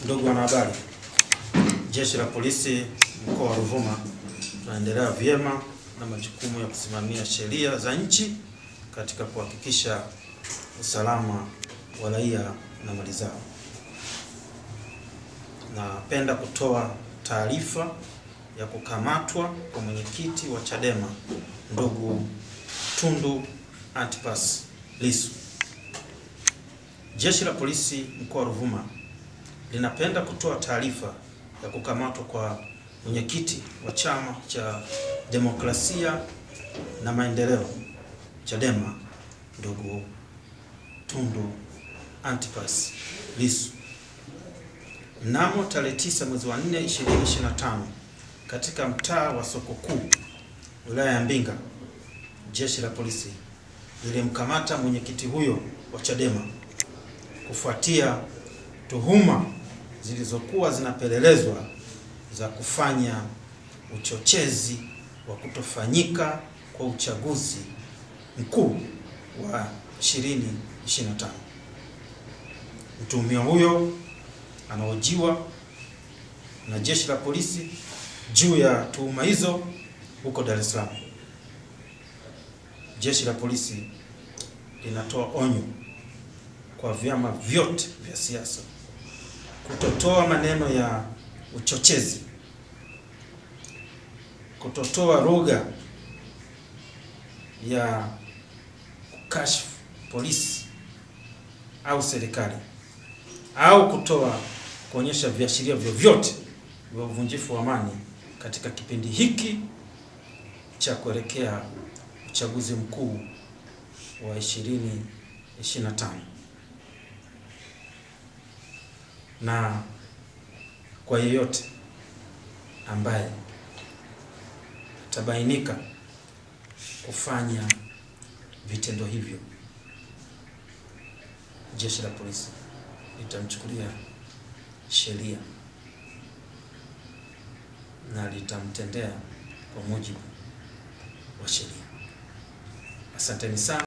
Ndugu wanahabari, Jeshi la Polisi mkoa wa Ruvuma tunaendelea vyema na majukumu ya kusimamia sheria za nchi katika kuhakikisha usalama wa raia na mali zao. Napenda kutoa taarifa ya kukamatwa kwa mwenyekiti wa Chadema ndugu Tundu Antipas Lissu. Jeshi la Polisi mkoa wa Ruvuma linapenda kutoa taarifa ya kukamatwa kwa mwenyekiti wa Chama cha Demokrasia na Maendeleo Chadema ndugu Tundu Antipas Lissu mnamo tarehe 9 mwezi wa 4 2025 katika mtaa wa Soko Kuu wilaya ya Mbinga. Jeshi la Polisi lilimkamata mwenyekiti huyo wa Chadema kufuatia tuhuma zilizokuwa zinapelelezwa za kufanya uchochezi wa kutofanyika kwa uchaguzi mkuu wa 2025. Mtuhumiwa huyo anahojiwa na Jeshi la Polisi juu ya tuhuma hizo huko Dar es Salaam. Jeshi la Polisi linatoa onyo kwa vyama vyote vya siasa kutotoa maneno ya uchochezi, kutotoa lugha ya kukashifu polisi au serikali, au kuonyesha viashiria vyovyote vya uvunjifu wa amani katika kipindi hiki cha kuelekea uchaguzi mkuu wa 2025. Na kwa yeyote ambaye atabainika kufanya vitendo hivyo, Jeshi la Polisi litamchukulia sheria na litamtendea kwa mujibu wa sheria. Asanteni sana.